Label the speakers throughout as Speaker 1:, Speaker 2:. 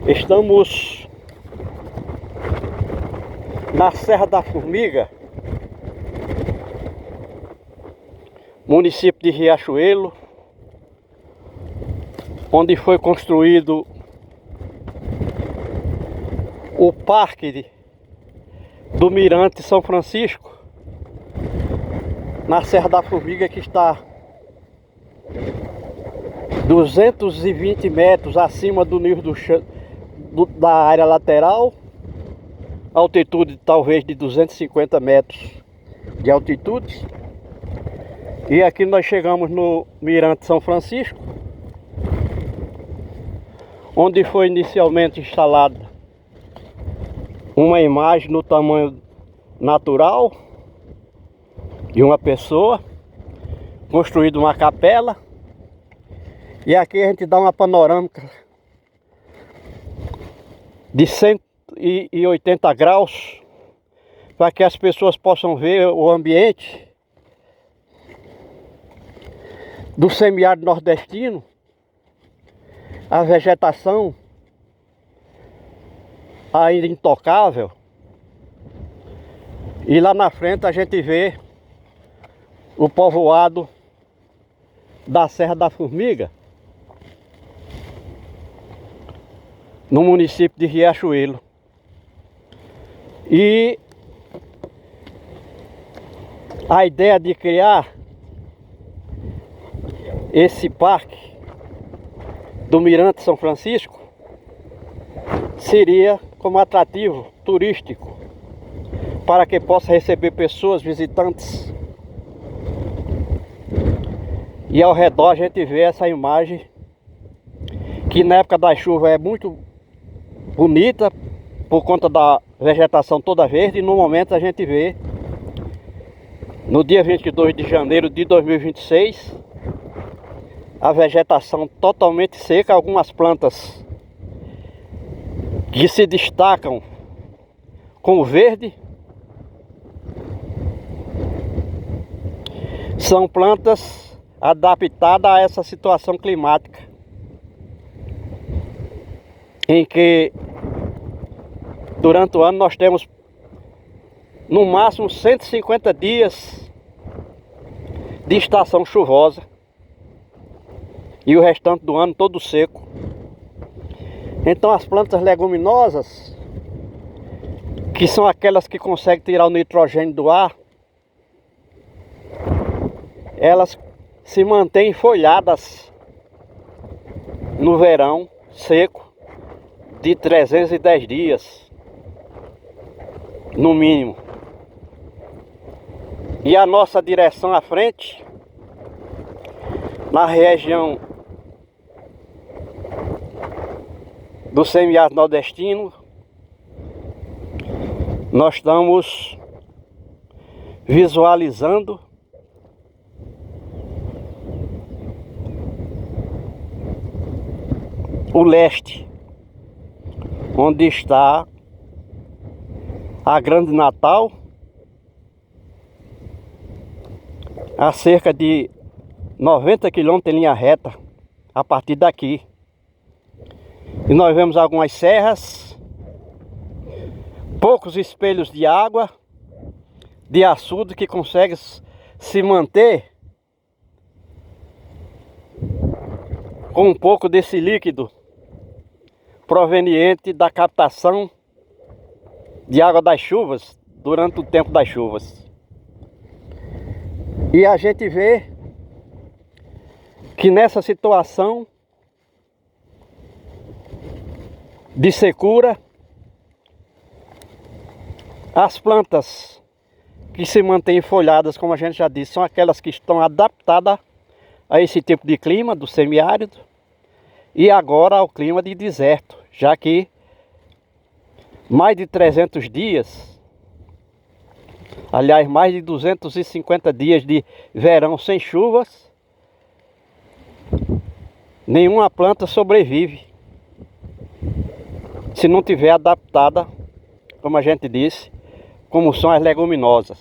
Speaker 1: Estamos na Serra da Formiga, município de Riachuelo, onde foi construído o Parque do Mirante São Francisco, na Serra da Formiga, que está 220 metros acima do nível do chão, da área lateral, altitude talvez de 250 metros de altitude. E aqui nós chegamos no Mirante São Francisco, onde foi inicialmente instalada uma imagem no tamanho natural de uma pessoa, construída uma capela. E aqui a gente dá uma panorâmica de 180 graus para que as pessoas possam ver o ambiente do semiárido nordestino, a vegetação ainda intocável. E lá na frente a gente vê o povoado da Serra da Formiga, no município de Riachuelo. E a ideia de criar esse parque do Mirante São Francisco seria como atrativo turístico para que possa receber pessoas, visitantes. E ao redor a gente vê essa imagem que na época da chuva é muito bonita por conta da vegetação toda verde, e no momento a gente vê, no dia 22 de janeiro de 2026, a vegetação totalmente seca. Algumas plantas que se destacam com o verde são plantas adaptadas a essa situação climática, em que durante o ano nós temos no máximo 150 dias de estação chuvosa e o restante do ano todo seco. Então as plantas leguminosas, que são aquelas que conseguem tirar o nitrogênio do ar, elas se mantêm folhadas no verão seco de 310 dias no mínimo. E a nossa direção à frente, na região do semiárido nordestino, nós estamos visualizando o leste, onde está a Grande Natal, a cerca de 90 quilômetros em linha reta a partir daqui. E nós vemos algumas serras, poucos espelhos de água, de açude, que conseguem se manter com um pouco desse líquido proveniente da captação de água das chuvas durante o tempo das chuvas. E a gente vê que nessa situação de secura, as plantas que se mantêm folhadas, como a gente já disse, são aquelas que estão adaptadas a esse tipo de clima do semiárido e agora ao clima de deserto, já que mais de 300 dias, aliás, mais de 250 dias de verão sem chuvas, nenhuma planta sobrevive se não tiver adaptada, como a gente disse, como são as leguminosas.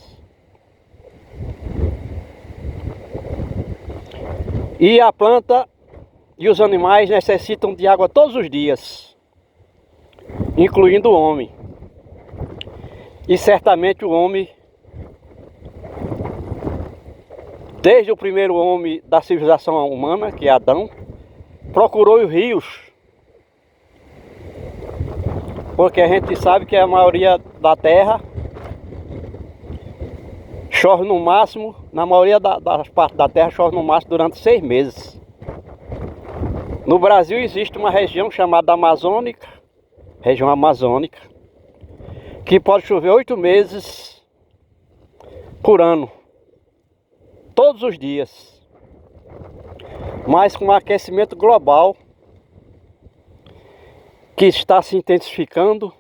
Speaker 1: E a planta e os animais necessitam de água todos os dias. incluindo o homem. E certamente o homem, desde o primeiro homem da civilização humana, que é Adão, procurou os rios. Porque a gente sabe que a maioria da terra chove no máximo, na maioria das partes da terra chove no máximo durante 6 meses. No Brasil existe uma região chamada Amazônica, região amazônica, que pode chover 8 meses por ano, todos os dias. Mas com o aquecimento global, que está se intensificando,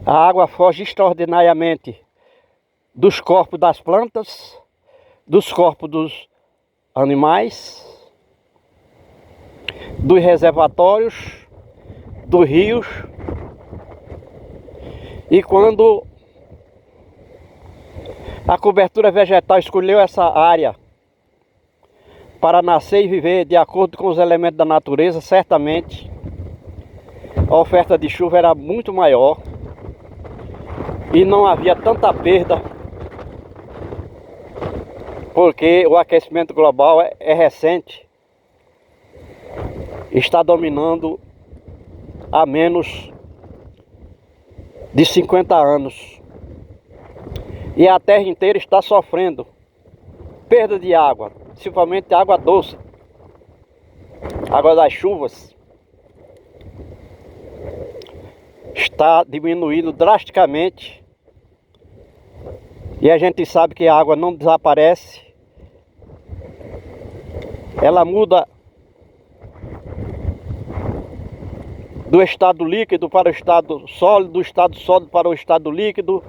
Speaker 1: a água foge extraordinariamente dos corpos das plantas, dos corpos dos animais, dos reservatórios, dos rios. E quando a cobertura vegetal escolheu essa área para nascer e viver de acordo com os elementos da natureza, certamente a oferta de chuva era muito maior e não havia tanta perda, porque o aquecimento global é recente, está dominando há menos de 50 anos. E a terra inteira está sofrendo perda de água, principalmente água doce, água das chuvas. Está diminuindo drasticamente. E a gente sabe que a água não desaparece. Ela muda do estado líquido para o estado sólido, do estado sólido para o estado líquido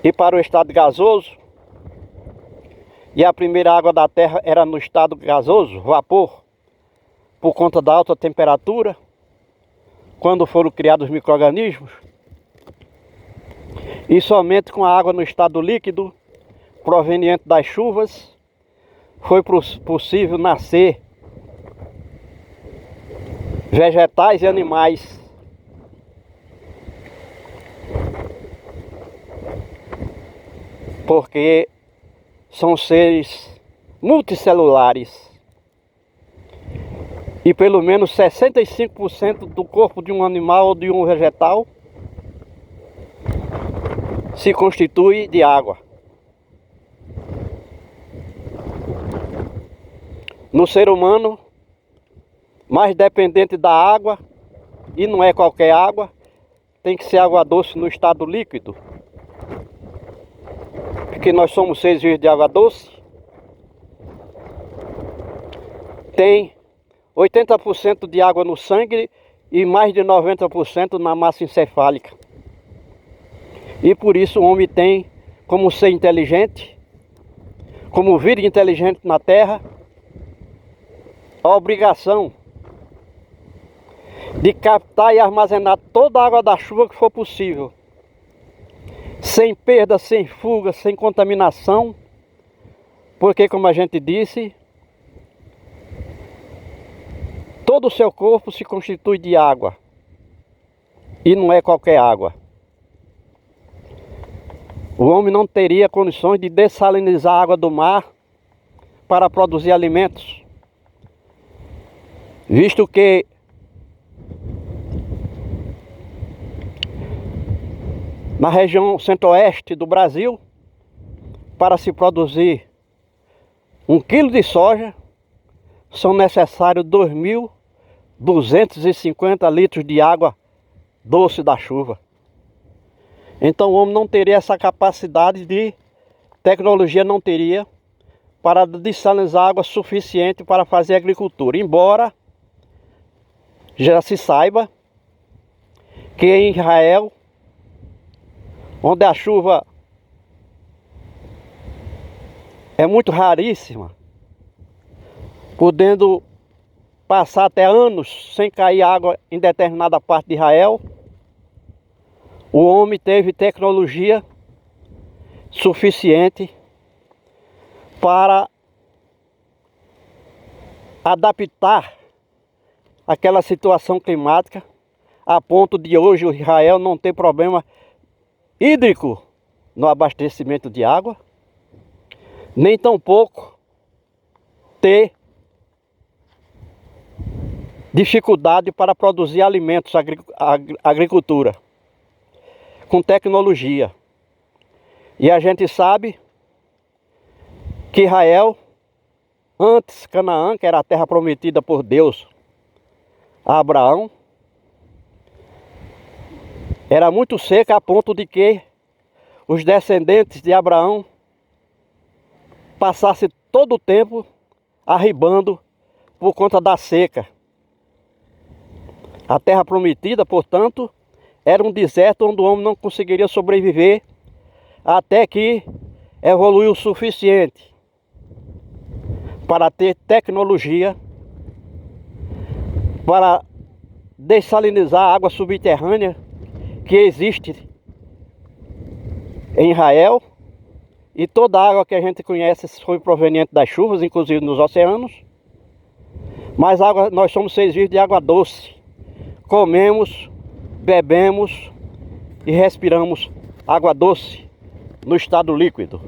Speaker 1: e para o estado gasoso. E a primeira água da terra era no estado gasoso, vapor, por conta da alta temperatura, quando foram criados os micro-organismos. E somente com a água no estado líquido, proveniente das chuvas, foi possível nascer vegetais e animais. Porque são seres multicelulares. E pelo menos 65% do corpo de um animal ou de um vegetal se constitui de água. No ser humano, mais dependente da água, e não é qualquer água, tem que ser água doce no estado líquido, porque nós somos seres vivos de água doce. Tem 80% de água no sangue e mais de 90% na massa encefálica. E por isso o homem tem, como ser inteligente, como vida inteligente na terra, a obrigação de captar e armazenar toda a água da chuva que for possível, sem perda, sem fuga, sem contaminação, porque, como a gente disse, todo o seu corpo se constitui de água, e não é qualquer água. O homem não teria condições de dessalinizar a água do mar para produzir alimentos, visto que na região centro-oeste do Brasil, para se produzir 1 quilo de soja, são necessários 2.250 litros de água doce da chuva. Então o homem não teria essa capacidade de tecnologia, não teria para dessalinizar água suficiente para fazer agricultura. Embora já se saiba que em Israel, onde a chuva é muito raríssima, podendo passar até anos sem cair água em determinada parte de Israel, o homem teve tecnologia suficiente para adaptar aquela situação climática, a ponto de hoje o Israel não ter problema hídrico no abastecimento de água, nem tampouco ter dificuldade para produzir alimentos, agricultura, com tecnologia. E a gente sabe que Israel, antes Canaã, que era a terra prometida por Deus a Abraão, era muito seca a ponto de que os descendentes de Abraão passassem todo o tempo arribando por conta da seca. A terra prometida, portanto, era um deserto onde o homem não conseguiria sobreviver, até que evoluiu o suficiente para ter tecnologia para dessalinizar a água subterrânea que existe em Israel, e toda a água que a gente conhece foi proveniente das chuvas, inclusive nos oceanos. Mas água, nós somos seres vivos de água doce. Comemos, bebemos e respiramos água doce no estado líquido.